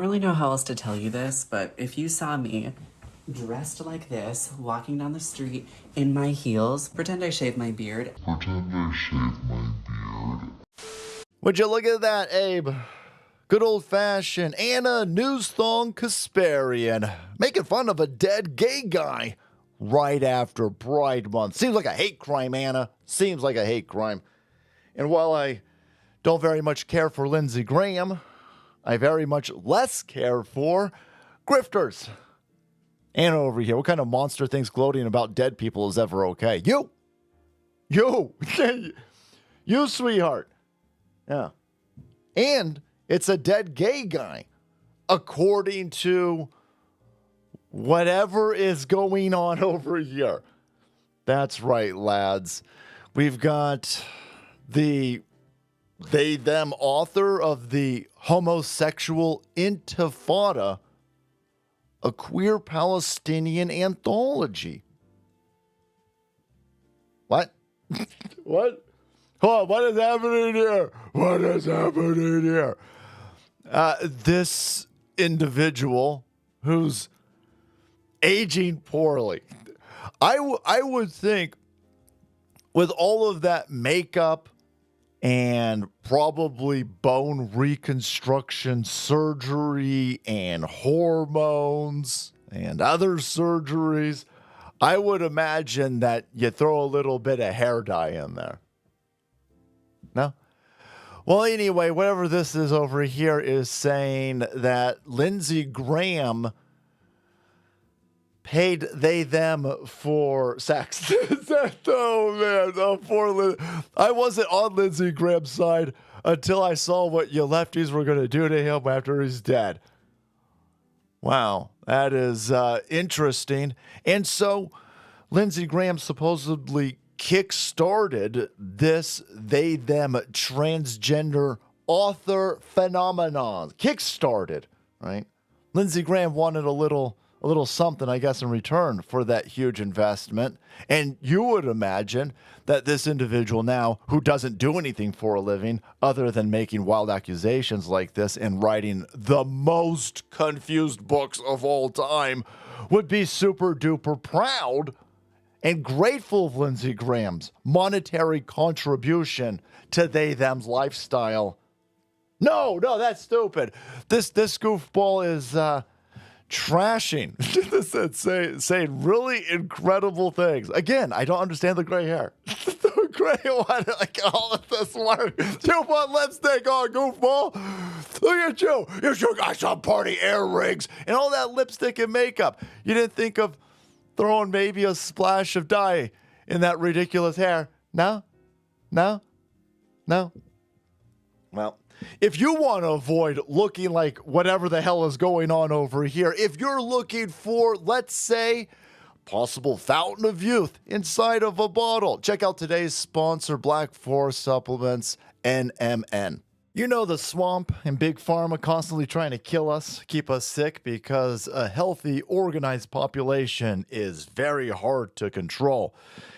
don't really know how else to tell you this, but if you saw me dressed like this, walking down the street in my heels, pretend I shaved my beard. Would you look at that, Abe? Good old-fashioned Anna Newsthong Kasparian making fun of a dead gay guy right after Pride Month. Seems like a hate crime, Anna. Seems like a hate crime. And while I don't very much care for Lindsey Graham, I very much less care for grifters. Anna over here, what kind of monster thinks gloating about dead people is ever okay? You, you, sweetheart. Yeah. And it's a dead gay guy, according to whatever is going on over here. That's right, lads. We've got the they-them author of the Homosexual Intifada, a queer Palestinian anthology. What? What? Hold on, what is happening here? What is happening here? This individual who's aging poorly. I would think with all of that makeup and probably bone reconstruction surgery and hormones and other surgeries, I would imagine that you throw a little bit of hair dye in there. No? Well, anyway, whatever this is over here is saying that Lindsey Graham paid them for sex. Oh, man. Oh, I wasn't on Lindsey Graham's side until I saw what you lefties were going to do to him after he's dead. Wow, that is interesting. And so Lindsey Graham supposedly kick-started this they-them transgender author phenomenon. Kick-started, right? Lindsey Graham wanted a little something, I guess, in return for that huge investment. And you would imagine that this individual now, who doesn't do anything for a living other than making wild accusations like this and writing the most confused books of all time, would be super duper proud and grateful of Lindsey Graham's monetary contribution to they-them's lifestyle. No, that's stupid. This goofball is trashing, saying really incredible things. Again, I don't understand the gray hair. The gray one, like all of this work. You put lipstick on, goofball. Look at you. You sure got some party earrings and all that lipstick and makeup. You didn't think of throwing maybe a splash of dye in that ridiculous hair? No? Well, if you want to avoid looking like whatever the hell is going on over here, if you're looking for, let's say, possible fountain of youth inside of a bottle, check out today's sponsor, Black Forest Supplements, NMN. You know, the swamp and big pharma constantly trying to kill us, keep us sick, because a healthy, organized population is very hard to control.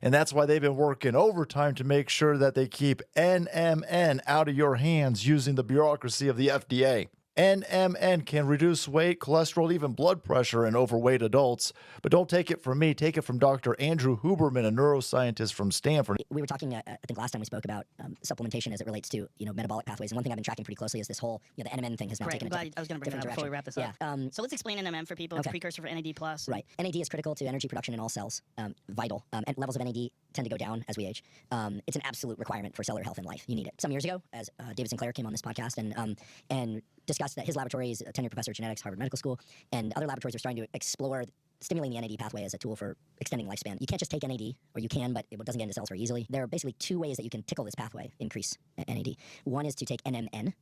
And that's why they've been working overtime to make sure that they keep NMN out of your hands using the bureaucracy of the FDA. NMN can reduce weight, cholesterol, even blood pressure in overweight adults. But don't take it from me. Take it from Dr. Andrew Huberman, a neuroscientist from Stanford. We were talking, I think last time we spoke about supplementation as it relates to, metabolic pathways. And one thing I've been tracking pretty closely is this whole, the NMN thing has now taken I was going to bring that up before we wrap this up. So let's explain NMN for people. It's a precursor for NAD+. Right. NAD is critical to energy production in all cells. Vital. And levels of NAD tend to go down as we age. It's an absolute requirement for cellular health in life. You need it. Some years ago, as David Sinclair came on this podcast and discussed that his laboratory is a tenured professor of genetics, Harvard Medical School, and other laboratories are starting to explore stimulating the NAD pathway as a tool for extending lifespan. You can't just take NAD, or you can, but it doesn't get into cells very easily. There are basically two ways that you can tickle this pathway, increase NAD. One is to take NMN.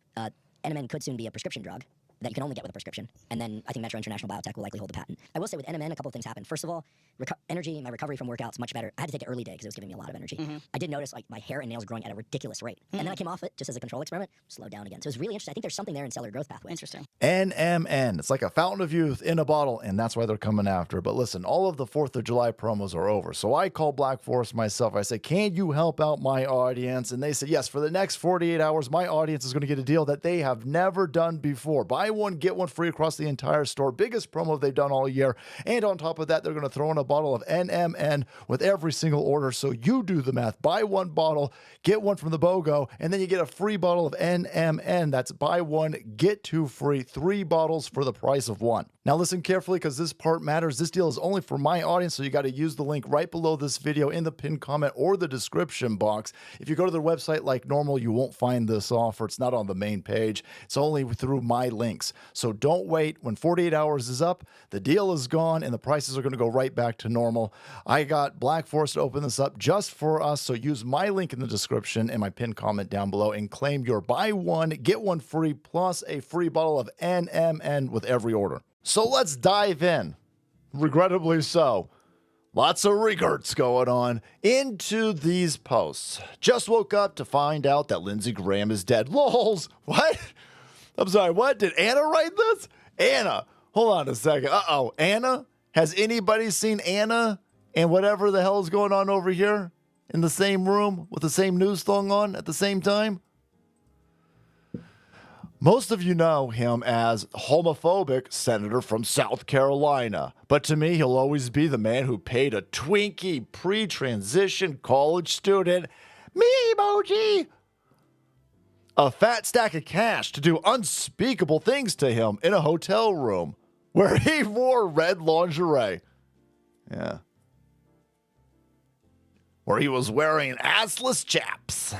NMN could soon be a prescription drug that you can only get with a prescription. And then I think Metro International Biotech will likely hold the patent. I will say with NMN, a couple of things happen. First of all, energy, my recovery from workouts much better. I had to take it early day because it was giving me a lot of energy. I did notice like my hair and nails growing at a ridiculous rate. And then I came off it just as a control experiment, slowed down again. So it was really interesting. I think there's something there in cellular growth pathway. Interesting. NMN. It's like a fountain of youth in a bottle, and that's why they're coming after. But listen, all of the 4th of July promos are over. So I called Black Forest myself. I said, can you help out my audience? And they said, yes, for the next 48 hours, my audience is going to get a deal that they have never done before. Buy one, get one free across the entire store. Biggest promo they've done all year. And on top of that, they're going to throw in a bottle of NMN with every single order. So you do the math. Buy one bottle, get one from the BOGO, and then you get a free bottle of NMN. That's buy one, get two free, 3 bottles for the price of one. Now listen carefully because this part matters. This deal is only for my audience, so you got to use the link right below this video in the pinned comment or the description box. If you go to their website like normal, you won't find this offer. It's not on the main page. It's only through my links. So don't wait. When 48 hours is up, the deal is gone and the prices are going to go right back to normal. I got Black Forest to open this up just for us, so use my link in the description and my pinned comment down below and claim your buy one, get one free plus a free bottle of NMN with every order. So let's dive in. Regrettably so. Lots of regards going on into these posts. Just woke up to find out that Lindsey Graham is dead. Lols. What? I'm sorry, what? Did Anna write this? Anna. Hold on a second. Uh-oh. Anna? Has anybody seen Anna and whatever the hell is going on over here in the same room with the same news thing on at the same time? Most of you know him as homophobic senator from South Carolina, but to me, he'll always be the man who paid a Twinkie pre-transition college student, me emoji, a fat stack of cash to do unspeakable things to him in a hotel room where he wore red lingerie. Yeah. Where he was wearing assless chaps.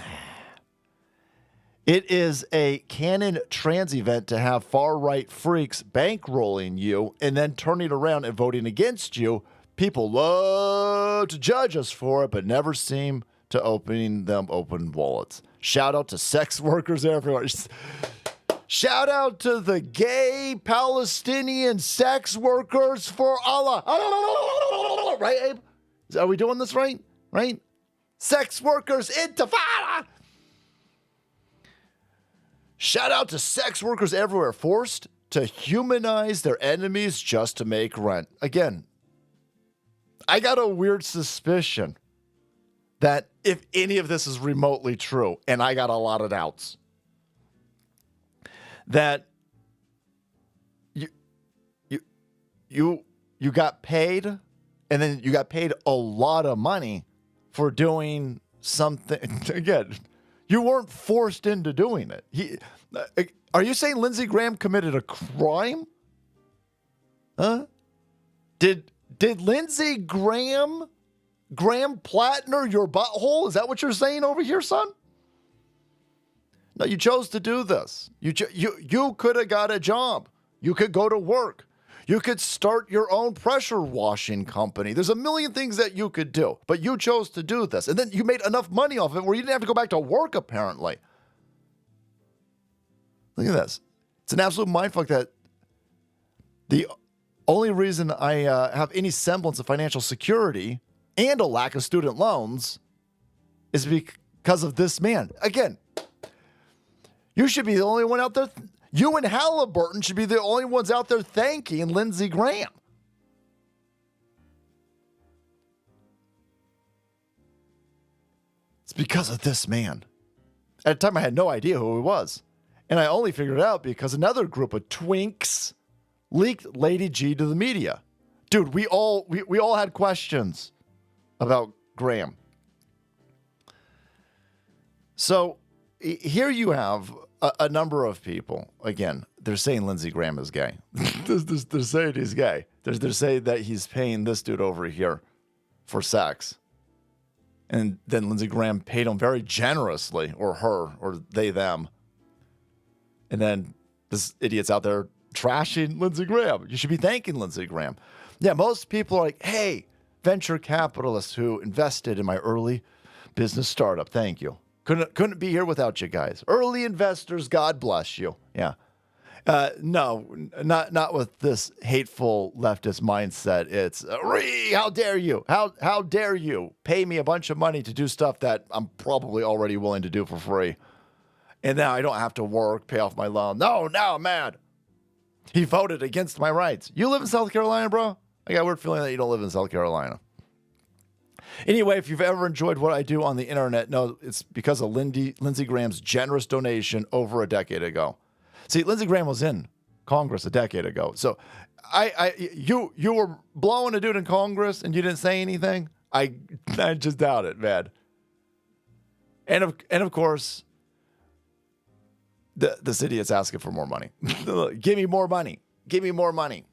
It is a canon trans event to have far-right freaks bankrolling you and then turning around and voting against you. People love to judge us for it, but never seem to open wallets. Shout out to sex workers everywhere. Shout out to the gay Palestinian sex workers for Allah. Right, Abe? Are we doing this right? Right? Sex workers intifada. Shout out to sex workers everywhere, forced to humanize their enemies just to make rent. Again, I got a weird suspicion that if any of this is remotely true, and I got a lot of doubts, that you got paid, and then you got paid a lot of money for doing something. Again, you weren't forced into doing it. Are you saying Lindsey Graham committed a crime? Huh? Did Lindsey Graham Plattner your butthole? Is that what you're saying over here, son? No, you chose to do this. You could have got a job. You could go to work. You could start your own pressure washing company. There's a million things that you could do, but you chose to do this. And then you made enough money off of it where you didn't have to go back to work, apparently. Look at this. It's an absolute mindfuck that the only reason I have any semblance of financial security and a lack of student loans is because of this man. Again, you should be the only one out there. You and Halliburton should be the only ones out there thanking Lindsey Graham. It's because of this man. At the time, I had no idea who he was. And I only figured it out because another group of twinks leaked Lady G to the media. Dude, we all had questions about Graham. So here you have a number of people. Again, they're saying Lindsey Graham is gay. They're saying he's gay. They're saying that he's paying this dude over here for sex. And then Lindsey Graham paid him very generously, or her, or they, them. And then this idiot's out there trashing Lindsey Graham. You should be thanking Lindsey Graham. Yeah, most people are like, hey, venture capitalists who invested in my early business startup. Thank you. Couldn't be here without you guys. Early investors, God bless you. Yeah. No, not with this hateful leftist mindset. It's, how dare you? How dare you pay me a bunch of money to do stuff that I'm probably already willing to do for free? And now I don't have to work, pay off my loan. No, now I'm mad. He voted against my rights. You live in South Carolina, bro? I got a weird feeling that you don't live in South Carolina. Anyway, if you've ever enjoyed what I do on the internet, no, it's because of Lindsey Graham's generous donation over a decade ago. See, Lindsey Graham was in Congress a decade ago. So you were blowing a dude in Congress and you didn't say anything? I just doubt it, man. And of course, this idiot's asking for more money. Give me more money. Give me more money.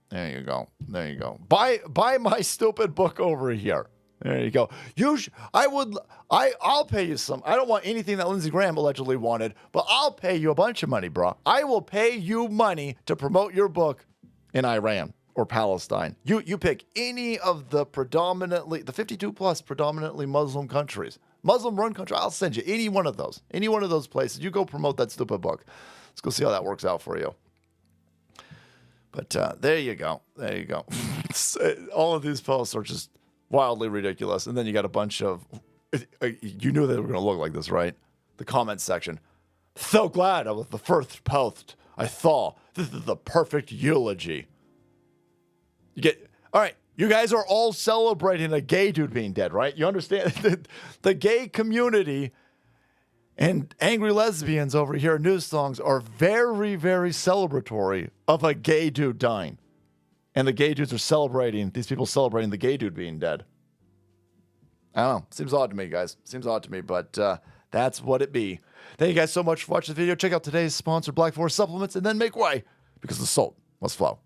There you go. There you go. Buy my stupid book over here. There you go. I'll pay you some. I don't want anything that Lindsey Graham allegedly wanted, but I'll pay you a bunch of money, bro. I will pay you money to promote your book in Iran or Palestine. You pick any of the 52 plus predominantly Muslim countries. Muslim-run country, I'll send you any one of those. Any one of those places. You go promote that stupid book. Let's go see how that works out for you. But there you go. There you go. All of these posts are just wildly ridiculous. And then you got a bunch of... You knew they were going to look like this, right? The comments section. So glad I was the first post I saw. This is the perfect eulogy. All right. You guys are all celebrating a gay dude being dead, right? You understand? The gay community and angry lesbians over here in news songs are very, very celebratory of a gay dude dying. And the gay dudes are celebrating, these people celebrating the gay dude being dead. I don't know. Seems odd to me, guys. Seems odd to me, but that's what it be. Thank you guys so much for watching the video. Check out today's sponsor, Black Forest Supplements, and then make way, because the salt must flow.